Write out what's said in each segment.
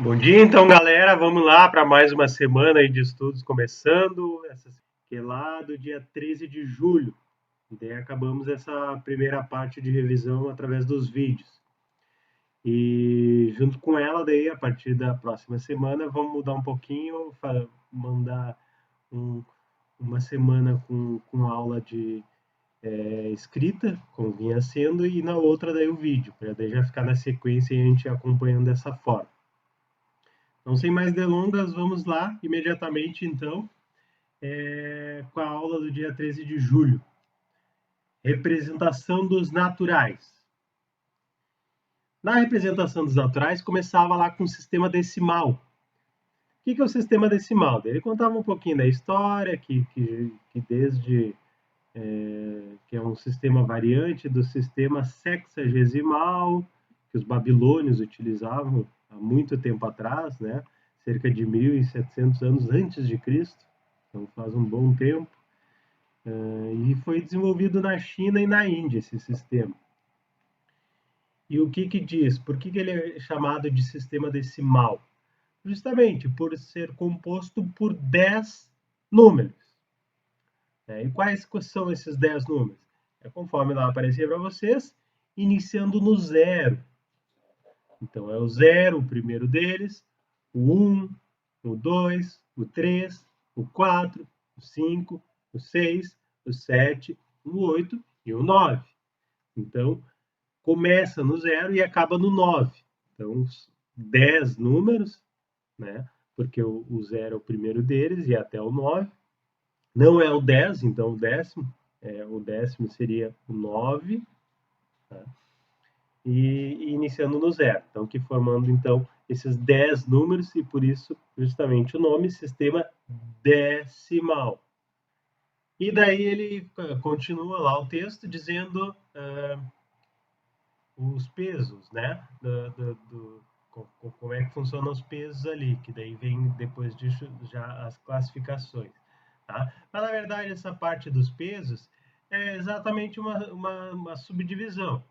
Bom dia, então, galera. Vamos lá para mais uma semana aí de estudos começando. Que é lá do dia 13 de julho. E daí acabamos essa primeira parte de revisão através dos vídeos. E junto com ela, daí, a partir da próxima semana, vamos mudar um pouquinho, mandar uma semana com aula de escrita, como vinha sendo, e na outra daí o vídeo, para daí já ficar na sequência e a gente acompanhando dessa forma. Então, sem mais delongas, vamos lá imediatamente, então, com a aula do dia 13 de julho. Representação dos naturais. Na representação dos naturais, começava lá com o sistema decimal. O que é o sistema decimal? Ele contava um pouquinho da história, que desde que é um sistema variante do sistema sexagesimal, que os babilônios utilizavam há muito tempo atrás, né? Cerca de 1.700 anos antes de Cristo, então faz um bom tempo. E foi desenvolvido na China e na Índia esse sistema. E o que diz? Por que ele é chamado de sistema decimal? Justamente por ser composto por 10 números. E quais são esses 10 números? Conforme lá aparecer para vocês, iniciando no zero. Então é o zero, o primeiro deles, o 1, o 2, o 3, o 4, o 5, o 6, o 7, o 8 e o 9. Então, começa no zero e acaba no 9. Então, 10 números, né? Porque o zero é o primeiro deles e até o 9. Não é o 10, então o décimo seria o 9, tá? E iniciando no zero. Então, que formando, então, esses 10 números e, por isso, justamente o nome, sistema decimal. E daí ele continua lá o texto dizendo os pesos, né? Como é que funcionam os pesos ali, que daí vem depois disso já as classificações. Tá? Mas, na verdade, essa parte dos pesos é exatamente uma subdivisão.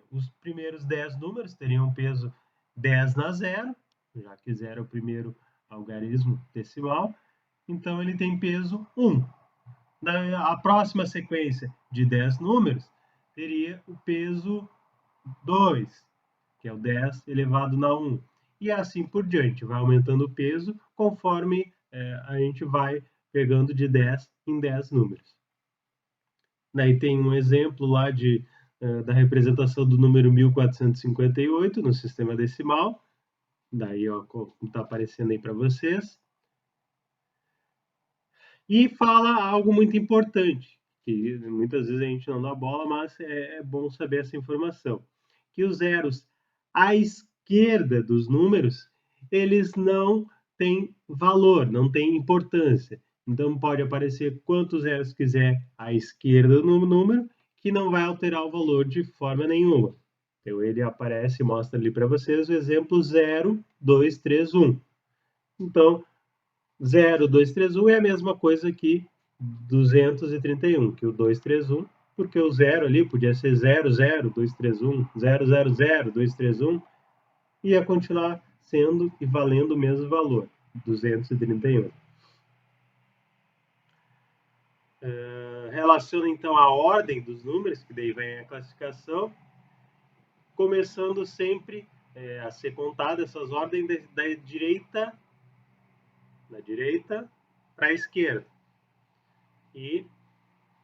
Os primeiros 10 números teriam peso 10 na zero, já que zero é o primeiro algarismo decimal, então ele tem peso 1. A próxima sequência de 10 números teria o peso 2, que é o 10 elevado na 1. E assim por diante, vai aumentando o peso conforme a gente vai pegando de 10 em 10 números. Daí tem um exemplo lá da representação do número 1458 no sistema decimal. Daí, ó, está aparecendo aí para vocês. E fala algo muito importante, que muitas vezes a gente não dá bola, mas é bom saber essa informação. Que os zeros à esquerda dos números, eles não têm valor, não têm importância. Então, pode aparecer quantos zeros quiser à esquerda do número, que não vai alterar o valor de forma nenhuma. Então, ele aparece e mostra ali para vocês o exemplo 0, 2, 3, 1. Então, 0, 2, 3, 1 é a mesma coisa que 231, que o 231, porque o 0 ali podia ser 0, 0, 2, 3, 1, 0, 0, 0, 2, 3, 1, ia continuar sendo e valendo o mesmo valor, 231. Relaciona então a ordem dos números, que daí vem a classificação, começando sempre a ser contada essas ordens da direita para a esquerda. E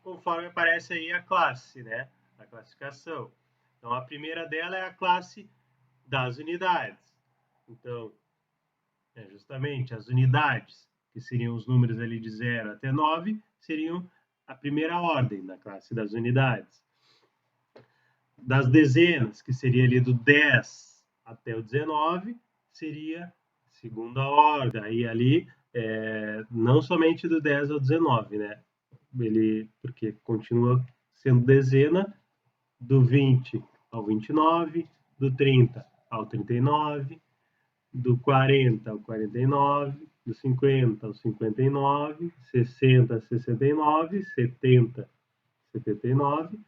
conforme aparece aí a classe, né? A classificação. Então, a primeira dela é a classe das unidades. Então, justamente as unidades, que seriam os números ali de 0 até 9, seriam a primeira ordem da classe das unidades. Das dezenas, que seria ali do 10 até o 19, seria segunda ordem. Aí ali, não somente do 10 ao 19, né? Porque continua sendo dezena, do 20 ao 29, do 30 ao 39, do 40 ao 49, do 50 ao 59, 60 a 69, 70 a 79,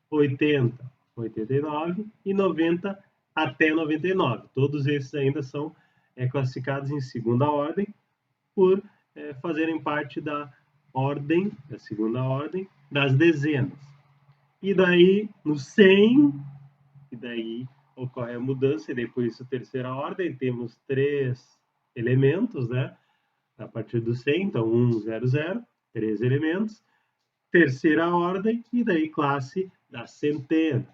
80 a 89 e 90 até 99. Todos esses ainda são classificados em segunda ordem por fazerem parte da ordem, da segunda ordem, das dezenas. E daí, no 100, e daí ocorre a mudança, e depois a terceira ordem, temos 3 elementos, né? A partir do 100, então 1, 0, 0, 3 elementos. Terceira ordem, e daí classe das centenas.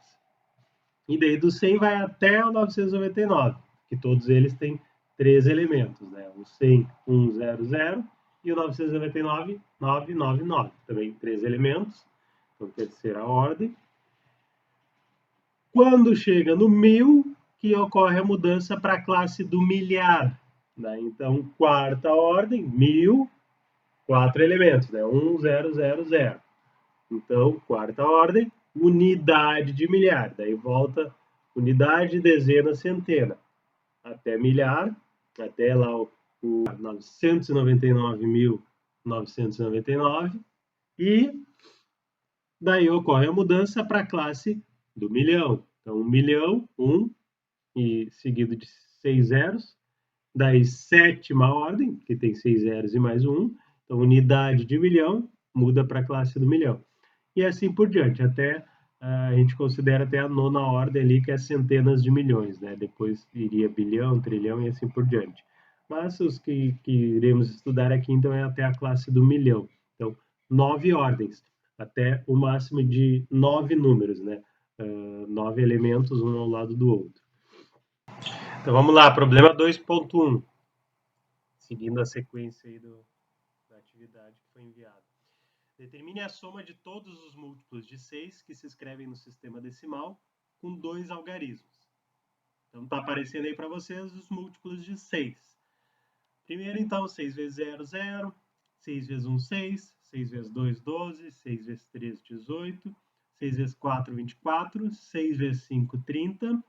E daí do 100 vai até o 999, que todos eles têm 3 elementos, né? O 100, 1, 0, 0, e o 999, 999, também 3 elementos, então terceira ordem. Quando chega no 1000, que ocorre a mudança para a classe do milhar, né? Então, quarta ordem, 1000, 4 elementos, né? 1, 0, 0, 0. Então, quarta ordem, unidade de milhar. Daí volta unidade, dezena, centena. Até milhar, até lá o 999.999. E daí ocorre a mudança para a classe do milhão. Então, 1 milhão, 1, e seguido de 6 zeros. Daí, sétima ordem, que tem 6 zeros e mais 1. Então, unidade de milhão muda para a classe do milhão. E assim por diante, até a gente considera até a nona ordem ali, que é centenas de milhões, né? Depois iria bilhão, trilhão e assim por diante. Mas os que iremos estudar aqui, então, é até a classe do milhão. Então, 9 ordens, até o máximo de 9 números, né? 9 elementos, um ao lado do outro. Então, vamos lá, problema 2.1. Seguindo a sequência aí da atividade que foi enviada. Determine a soma de todos os múltiplos de 6 que se escrevem no sistema decimal com 2 algarismos. Então, está aparecendo aí para vocês os múltiplos de 6. Primeiro, então, 6 vezes 0, 0. 6 vezes 1, 6. 6 vezes 2, 12. 6 vezes 3, 18. 6 vezes 4, 24. 6 vezes 5, 30.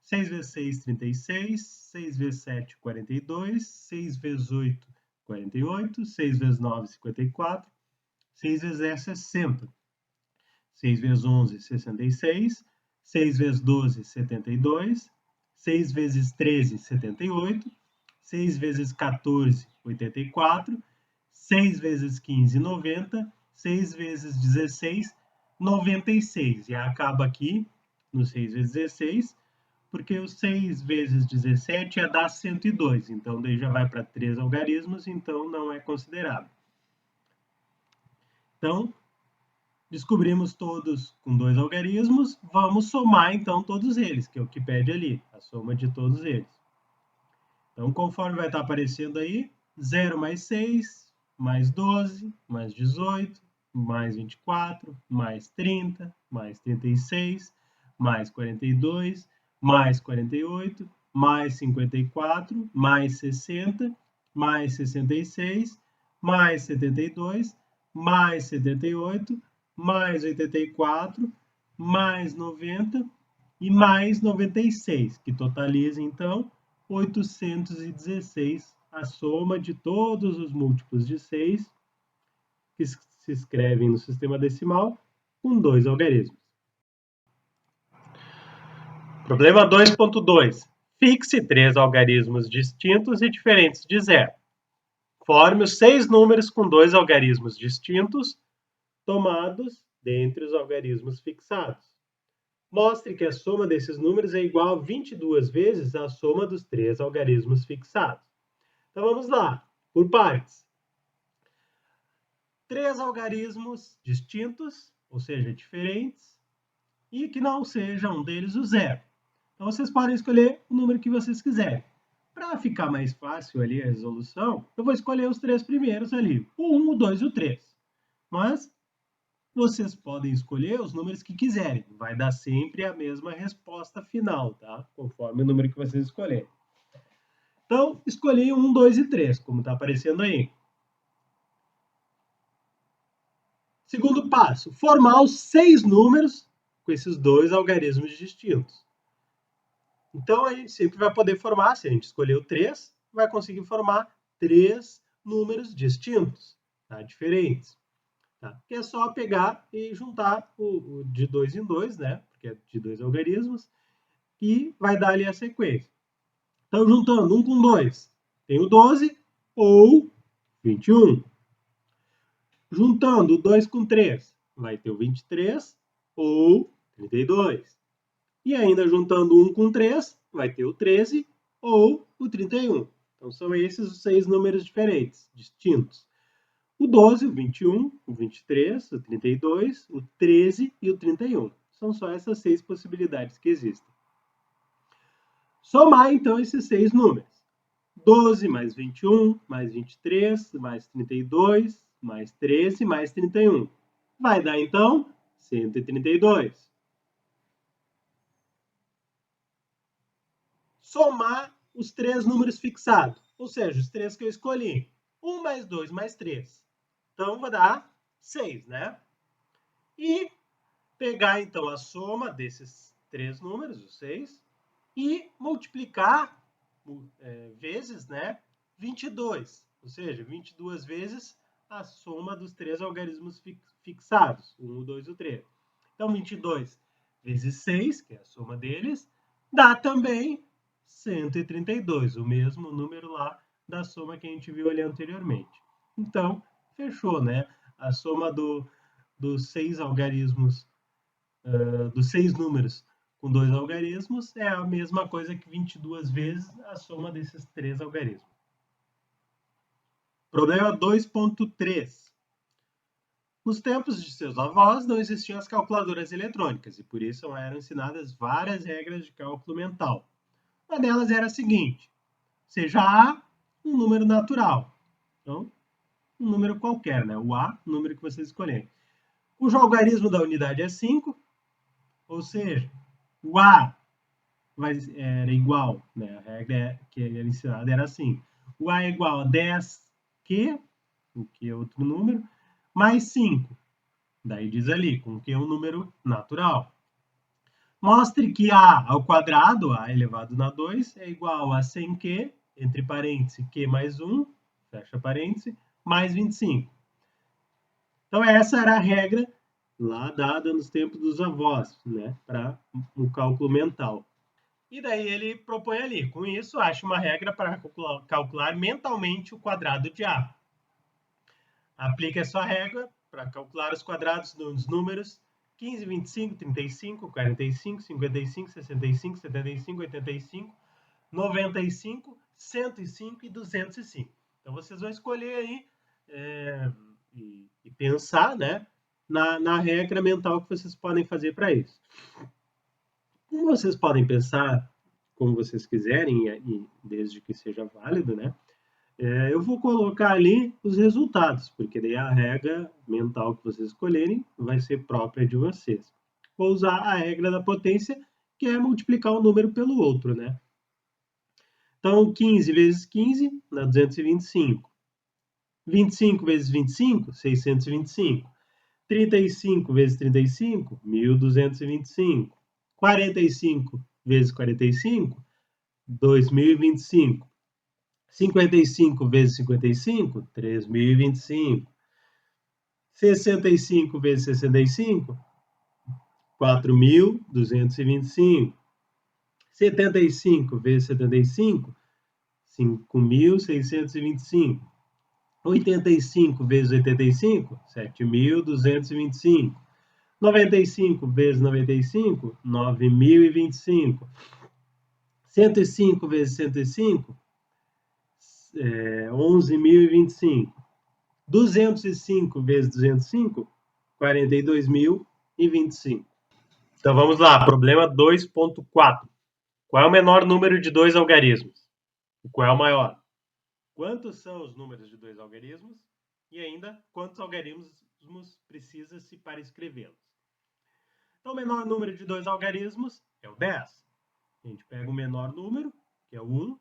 6 vezes 6, 36. 6 vezes 7, 42. 6 vezes 8, 48. 6 vezes 9, 54. 6 vezes 10, 60. 6 vezes 11, 66. 6 vezes 12, 72. 6 vezes 13, 78. 6 vezes 14, 84. 6 vezes 15, 90. 6 vezes 16, 96. E acaba aqui no 6 vezes 16, porque o 6 vezes 17 é dar 102. Então, daí já vai para 3 algarismos, então não é considerado. Então, descobrimos todos com 2 algarismos, vamos somar então todos eles, que é o que pede ali, a soma de todos eles. Então, conforme vai estar aparecendo aí, 0 mais 6, mais 12, mais 18, mais 24, mais 30, mais 36, mais 42, mais 48, mais 54, mais 60, mais 66, mais 72, mais 78, mais 84, mais 90 e mais 96, que totaliza, então, 816, a soma de todos os múltiplos de 6 que se escrevem no sistema decimal com 2 algarismos. Problema 2.2. Fixe 3 algarismos distintos e diferentes de zero. Forme os 6 números com 2 algarismos distintos, tomados dentre os algarismos fixados. Mostre que a soma desses números é igual a 22 vezes a soma dos 3 algarismos fixados. Então vamos lá, por partes. 3 algarismos distintos, ou seja, diferentes, e que não seja um deles o zero. Então vocês podem escolher o número que vocês quiserem. Para ficar mais fácil ali a resolução, eu vou escolher os 3 primeiros ali, o 1, o 2 e o 3. Mas vocês podem escolher os números que quiserem. Vai dar sempre a mesma resposta final, tá? Conforme o número que vocês escolherem. Então, escolhi 1, 2 e 3, como está aparecendo aí. Segundo passo, formar os 6 números com esses 2 algarismos distintos. Então, a gente sempre vai poder formar, se a gente escolheu 3, vai conseguir formar 3 números distintos, tá? Diferentes. Tá? Que é só pegar e juntar o de 2 em 2, né? Porque é de 2 algarismos, e vai dar ali a sequência. Então, juntando 1 com 2, tem o 12 ou 21. Juntando 2 com 3, vai ter o 23 ou 32. E ainda juntando 1 com 3, vai ter o 13 ou o 31. Então, são esses os 6 números diferentes, distintos. O 12, o 21, o 23, o 32, o 13 e o 31. São só essas 6 possibilidades que existem. Somar, então, esses 6 números. 12 mais 21, mais 23, mais 32, mais 13, mais 31. Vai dar, então, 132. Somar os 3 números fixados, ou seja, os 3 que eu escolhi. 1 mais 2 mais 3. Então, vai dar 6, né? E pegar, então, a soma desses 3 números, os 6, e multiplicar vezes, né, 22. Ou seja, 22 vezes a soma dos 3 algarismos fixados, 1, o 2 e o 3. Então, 22 vezes 6, que é a soma deles, dá também 132, o mesmo número lá da soma que a gente viu ali anteriormente. Então, fechou, né? A soma dos 6 algarismos, dos 6 números com 2 algarismos é a mesma coisa que 22 vezes a soma desses 3 algarismos. Problema 2.3. Nos tempos de seus avós não existiam as calculadoras eletrônicas e por isso eram ensinadas várias regras de cálculo mental. Uma delas era a seguinte: seja A um número natural. Então, um número qualquer, né? O A, o número que vocês escolherem. Cujo algarismo da unidade é 5, ou seja, o A era igual, né? A regra que era ensinada era assim: o A é igual a 10Q, o que é outro número, mais 5. Daí diz ali, com que é um número natural. Mostre que A ao quadrado, A elevado na 2, é igual a 100Q, entre parênteses, Q mais 1, fecha parênteses, mais 25. Então, essa era a regra lá dada nos tempos dos avós, né, para o cálculo mental. E daí ele propõe ali, com isso, ache uma regra para calcular mentalmente o quadrado de A. Aplique essa regra para calcular os quadrados dos números 15, 25, 35, 45, 55, 65, 75, 85, 95, 105 e 205. Então, vocês vão escolher aí e pensar, né, na regra mental que vocês podem fazer para isso. Como vocês podem pensar como vocês quiserem, e desde que seja válido, né? Eu vou colocar ali os resultados, porque daí a regra mental que vocês escolherem vai ser própria de vocês. Vou usar a regra da potência, que é multiplicar um número pelo outro, né? Então, 15 vezes 15 dá 225. 25 vezes 25, 625. 35 vezes 35, 1225. 45 vezes 45, 2025. 55 vezes 55, 3.025. 65 vezes 65, 4.225. 75 vezes 75, 5.625. 85 vezes 85, 7.225. 95 vezes 95, 9.025. 105 vezes 105, 11.025. 205 vezes 205, 42.025. Então vamos lá, problema 2.4. Qual é o menor número de 2 algarismos? Qual é o maior? Quantos são os números de 2 algarismos? E ainda, quantos algarismos precisa-se para escrevê-los? Então, o menor número de 2 algarismos é o 10. A gente pega o menor número, que é o 1,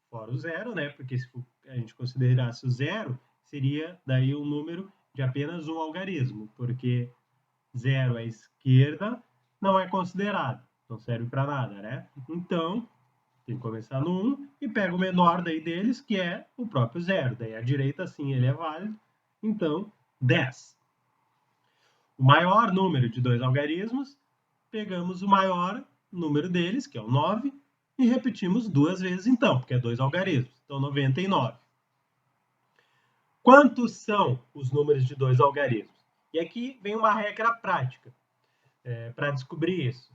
fora o 0, né? Porque se a gente considerasse o 0, seria daí um número de apenas um algarismo, porque 0 à esquerda não é considerado, não serve para nada, né? Então, tem que começar no 1 e pega o menor daí deles, que é o próprio 0. Daí à direita, sim, ele é válido. Então, 10. O maior número de 2 algarismos, pegamos o maior número deles, que é o 9, e repetimos 2 vezes então, porque é 2 algarismos. Então, 99. Quantos são os números de 2 algarismos? E aqui vem uma regra prática para descobrir isso.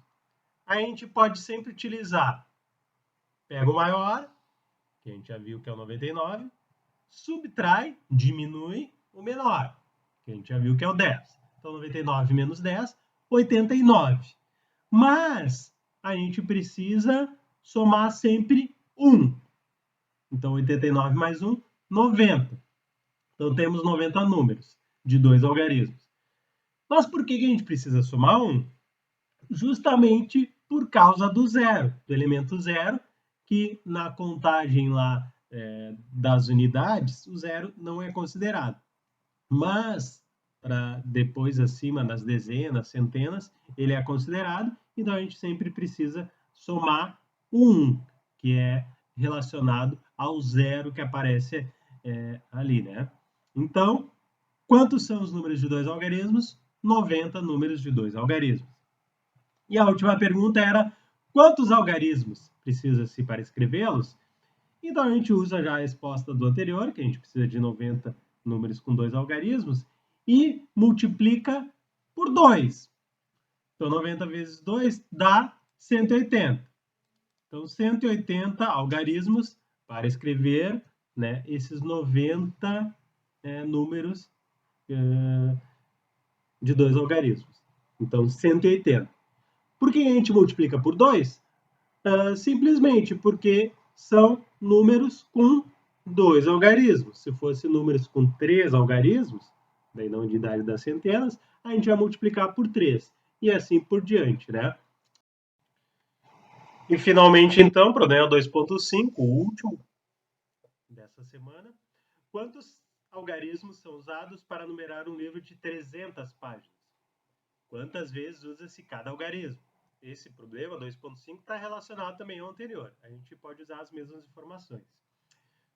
A gente pode sempre utilizar, pega o maior, que a gente já viu que é o 99, subtrai, diminui o menor, que a gente já viu que é o 10. Então, 99 menos 10, 89. Mas a gente precisa somar sempre 1. Então, 89 mais 1, 90. Então, temos 90 números de 2 algarismos. Mas por que a gente precisa somar 1? Justamente por causa do zero, do elemento zero, que na contagem lá das unidades, o zero não é considerado. Mas, para depois acima, nas dezenas, centenas, ele é considerado, então a gente sempre precisa somar o 1, que é relacionado ao zero que aparece ali, né? Então, quantos são os números de 2 algarismos? 90 números de 2 algarismos. E a última pergunta era: quantos algarismos precisa-se para escrevê-los? Então a gente usa já a resposta do anterior, que a gente precisa de 90 números com 2 algarismos, e multiplica por 2. Então 90 vezes 2 dá 180. Então 180 algarismos para escrever, né, esses 90 números de 2 algarismos. Então 180. Por que a gente multiplica por 2? Simplesmente porque são números com 2 algarismos. Se fosse números com 3 algarismos, daí na unidade das centenas, a gente vai multiplicar por 3. E assim por diante, né? E finalmente, então, problema 2.5, o último dessa semana. Quantos algarismos são usados para numerar um livro de 300 páginas? Quantas vezes usa-se cada algarismo? Esse problema, 2.5, está relacionado também ao anterior. A gente pode usar as mesmas informações.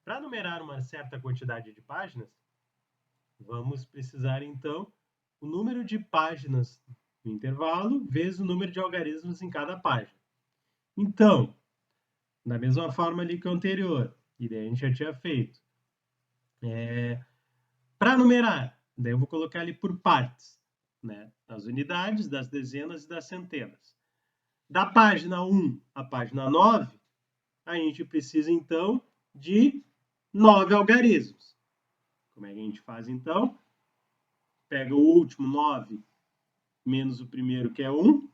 Para numerar uma certa quantidade de páginas, vamos precisar, então, o número de páginas no intervalo vezes o número de algarismos em cada página. Então, da mesma forma ali que o anterior, e daí a gente já tinha feito. Para numerar, daí eu vou colocar ali por partes, né? Das unidades, das dezenas e das centenas. Da página 1 à página 9, a gente precisa, então, de 9 algarismos. Como é que a gente faz, então? Pega o último 9 menos o primeiro, que é 1,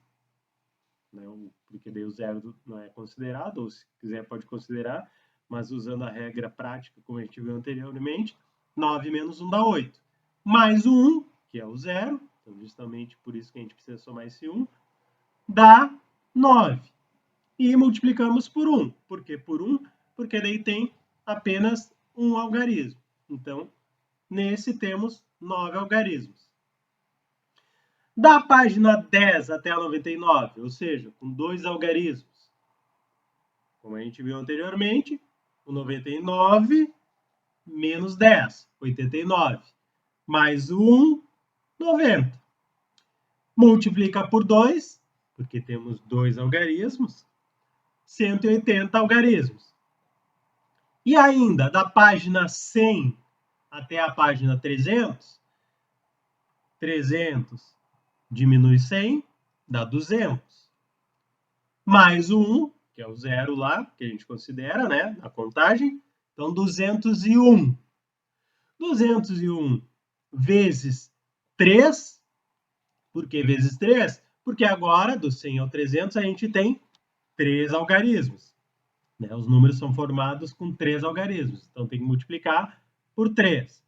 né? Porque daí o zero não é considerado, ou se quiser pode considerar, mas usando a regra prática, como a gente viu anteriormente, 9 menos 1 dá 8. Mais o 1, que é o zero, então justamente por isso que a gente precisa somar esse 1, dá 9. E multiplicamos por 1. Por que por 1? Porque daí tem apenas um algarismo. Então, nesse temos 9 algarismos. Da página 10 até a 99, ou seja, com 2 algarismos, como a gente viu anteriormente, o 99 menos 10, 89, mais o 1, 90. Multiplica por 2, porque temos 2 algarismos, 180 algarismos. E ainda, da página 100 até a página 300, 300 diminui 100, dá 200. Mais o 1, que é o zero lá, que a gente considera, né, a contagem. Então, 201. 201 vezes 3. Por que vezes 3? Porque agora, do 100 ao 300, a gente tem 3 algarismos. Né? Os números são formados com 3 algarismos. Então, tem que multiplicar por 3.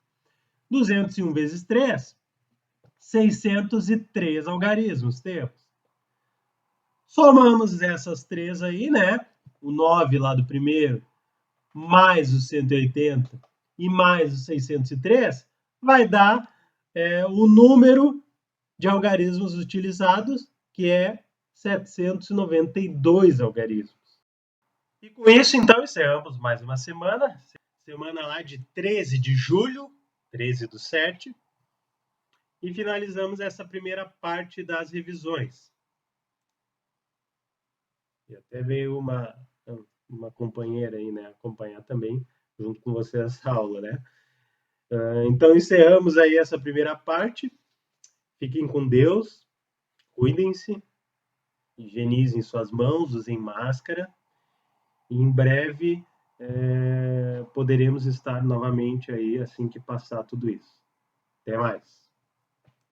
201 vezes 3, 603 algarismos temos. Somamos essas 3 aí, né? O 9 lá do primeiro, mais o 180 e mais o 603, vai dar o número de algarismos utilizados, que é 792 algarismos. E com isso, então, encerramos mais uma semana. Semana lá de 13 de julho, 13/7. E finalizamos essa primeira parte das revisões. E até veio uma uma companheira aí, né, acompanhar também junto com você essa aula, né? Então encerramos aí essa primeira parte. Fiquem com Deus, cuidem-se, higienizem suas mãos, usem máscara e em breve poderemos estar novamente aí assim que passar tudo isso. Até mais.